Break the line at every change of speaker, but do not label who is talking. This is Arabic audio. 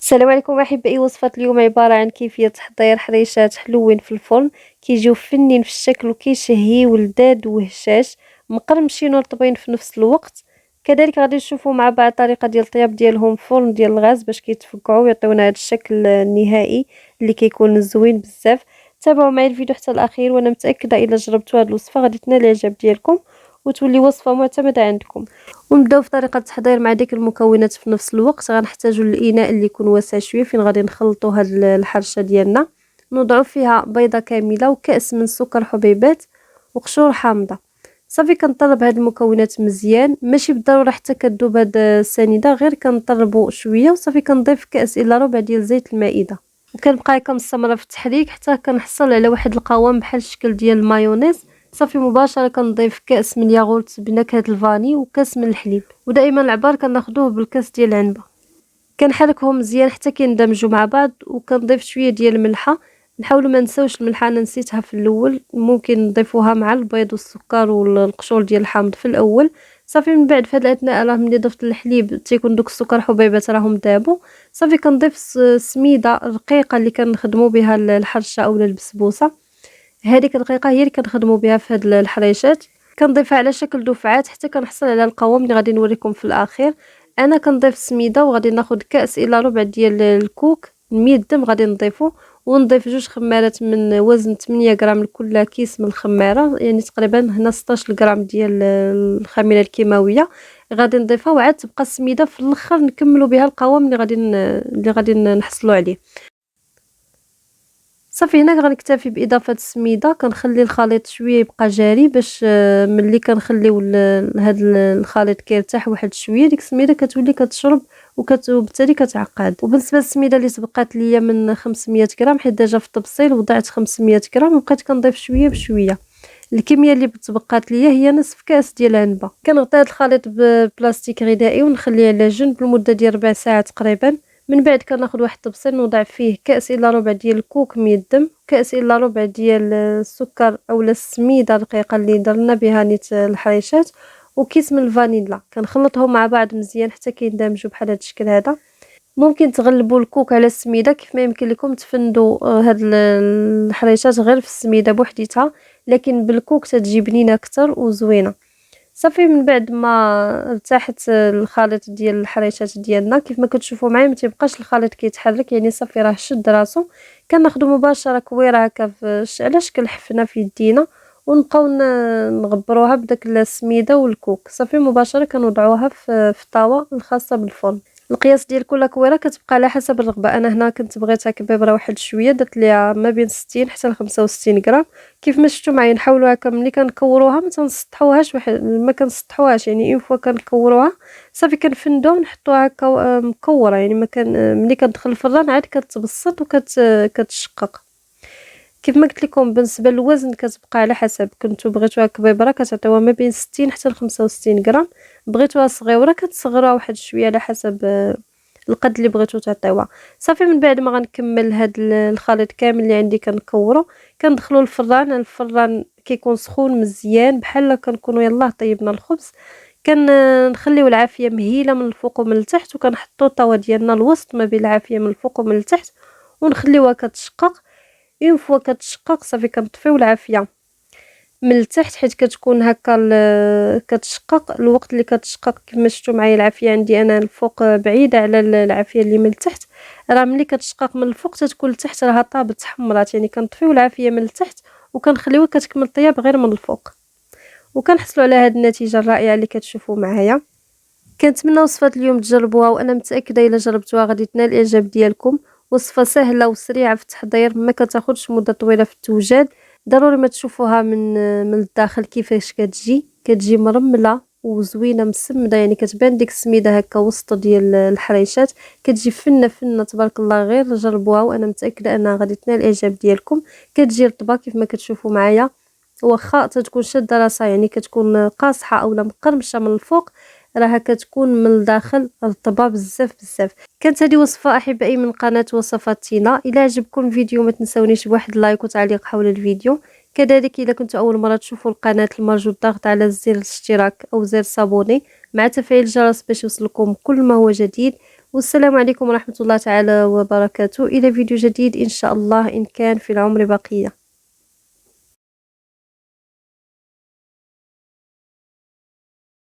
السلام عليكم احبائي. وصفه اليوم عباره عن كيفيه تحضير حريشات حلوين في الفرن، كيجيو فنين في الشكل وكيشهيو لذاذ وهشاش مقرمشين ورطبين في نفس الوقت. كذلك غادي نشوفوا مع بعض طريقه ديال الطياب ديالهم في فرن ديال الغاز باش كيتفكعوا ويعطيونا هذا الشكل النهائي اللي كيكون زوين بزاف. تابعوا معي الفيديو حتى الاخير وانا متاكده الا جربتوا هذه الوصفه غادي تنال الاعجاب ديالكم وتولي وصفه معتمده عندكم. ونبداو في طريقه التحضير مع ديك المكونات في نفس الوقت. غنحتاجوا الاناء اللي يكون واسع شويه فين غادي نخلطوا هاد الحرشه ديالنا. نوضعوا فيها بيضه كامله وكاس من سكر حبيبات وقشور حامضه. صافي كنطرب هاد المكونات مزيان، ماشي بالضروره حتى كذوب هاد السنيده، غير كنطربوا شويه وصافي كنضيف كاس الا ربع ديال زيت المائده وكنبقى هكا مستمره في التحريك حتى كنحصل على واحد القوام بحال الشكل ديال المايونيز. صافي مباشره كنضيف كاس من الياغورت بنكهه الفاني وكاس من الحليب، ودائما العبار كناخذوه بالكاس ديال العنبه. كنحركهم مزيان حتى كيندمجوا مع بعض وكنضيف شويه ديال الملحه. نحاولوا ما نساوش الملحه، انا نسيتها في الاول، ممكن نضيفوها مع البيض والسكر والقشور ديال الحامض في الاول. صافي من بعد في هذا الاثناء راه ملي ضفت الحليب تيكون دوك السكر حبيبات راهم دابو. صافي كنضيف سميده رقيقه اللي كنخدموا بها الحرشه اولا البسبوسه. هذيك الدقيقه هي اللي كنخدموا بها في هاد الحريشات. كنضيفها على شكل دفعات حتى كنحصل على القوام اللي غادي نوريكم في الاخير. انا كنضيف السميده وغادي ناخذ كاس الى ربع ديال الكوك ميدم غادي نضيفه، ونضيف 2 خمارات من وزن 8 غرام لكل كيس من الخماره، يعني تقريبا هنا 16 غرام ديال الخميره الكيماويه غادي نضيفها. وعاد تبقى السميده في الاخر نكملوا بها القوام اللي غادي نحصلوا عليه. صافي هنا غنكتفي باضافه السميده، كنخلي الخليط شويه يبقى جاري باش ملي كنخليو هذا الخليط كيرتاح واحد شويه ديك السميده كتولي كتشرب وبالتالي كتعقد. وبالنسبه للسميده اللي تبقات ليا من 500 غرام، حيت ديجا في التبصيل وضعت 500 غرام وبقيت كنضيف شويه بشويه. الكميه اللي تبقات ليا هي نصف كاس ديال العنبه. كنغطي هذا الخليط ببلاستيك غذائي ونخليه على جنب لمده ديال ربع ساعه تقريبا. من بعد كناخذ واحد الطبسيل نوضع فيه كاس الا ربع ديال الكوك ميدم، كاس الا ربع ديال السكر اولا السميده الرقيقه اللي درنا بها نيت الحريشات، وكيس من الفانيلا. كنخلطهم مع بعض مزيان حتى كيندمجوا بحال هذا الشكل هذا. ممكن تغلبوا الكوك على السميده كيف ما يمكن لكم تفندوا هاد الحريشات غير في السميده بوحديتها، لكن بالكوك تتجي بنينه اكثر وزوينه. صافي من بعد ما ارتاحت الخليط ديال الحريشات ديالنا كيف ما كتشوفوا معايا ما تيبقاش الخليط كيتحرك، يعني صافي راه شد راسو. كناخذوا مباشره كويره هكا على شكل حفنه في يدينا ونبقاو نغبروها بداك السميده والكوك. صافي مباشره كنوضعوها في الطاوه الخاصه بالفرن. القياس ديال كل كويره كتبقى على حسب الرغبه. انا هنا كنت بغيتها كبيبره واحد شويه، درت ليها ما بين 60 حتى ل 65 غرام. كيف ما شفتوا معايا نحاولوا هكا ملي كنكوروها ما تنسطحوهاش ما كنسطحوهاش، يعني اون فوا كنكوروها صافي كنفندوها ونحطوها هكا مكوره، يعني ما كان ملي كتدخل الفران عاد كتبسط كتشقق. كيف ما قلت لكم بالنسبه للوزن كتبقى على حسب، كنتو بغيتوها كبيبره كتعطيوها ما بين 60 حتى ل 65 غرام، بغيتوها صغيره كتصغروها واحد شويه على حسب القد اللي بغيتو تعطيوها. صافي من بعد ما غنكمل هاد الخليط كامل اللي عندي كنكورو كندخلو الفران كيكون سخون مزيان بحال كنكونوا يلاه طيبنا الخبز. كنخليو العافيه مهيله من الفوق ومن التحت، وكنحطو الطاوه ديالنا الوسط ما بين العافيه من الفوق ومن التحت ونخليوها كتشقق. اون فوا كتشقق صافي كنطفيو العافيه من التحت حيت كتكون هكا كتشقق. الوقت اللي كتشقق كما شفتوا معايا العافيه عندي انا الفوق بعيده على العافيه اللي من التحت. راه ملي كتشقق من الفوق تتكون التحت راها طابت حمرات، يعني كنطفيو العافيه من التحت وكنخليوها كتكمل طياب غير من الفوق، وكنحصلوا على هذه النتيجه الرائعه اللي كتشوفوا معايا. كنتمنى وصفه اليوم تجربوها، وانا متاكده الا جربتوها غادي تنال الاعجاب ديالكم. وصفه سهله وسريعه في التحضير، ما كتاخذش مده طويله في التوجاد. ضروري ما تشوفوها من الداخل كيفاش كتجي مرمله وزوينه مسمده، يعني كتبان ديك السميده هكا وسط ديال الحريشات، كتجي فنه فنه تبارك الله. غير جربوها وانا متاكده انها غادي تنال الاعجاب ديالكم. كتجي رطبه كيف ما كتشوفوا معايا، واخا تكون شاده راسها يعني كتكون قاصحه اولا مقرمشه من الفوق، راها كتكون من الداخل رطبه بزاف بزاف. كانت هذه وصفه احبائي من قناه وصفات تينا. الى عجبكم الفيديو ما تنسونيش بواحد لايك وتعليق حول الفيديو. كذلك اذا كنتوا اول مره تشوفوا القناه المرجو الضغط على زر الاشتراك او زر صابوني مع تفعيل الجرس باش يوصلكم كل ما هو جديد. والسلام عليكم ورحمة الله تعالى وبركاته، إلى فيديو جديد إن شاء الله إن كان في العمر بقية.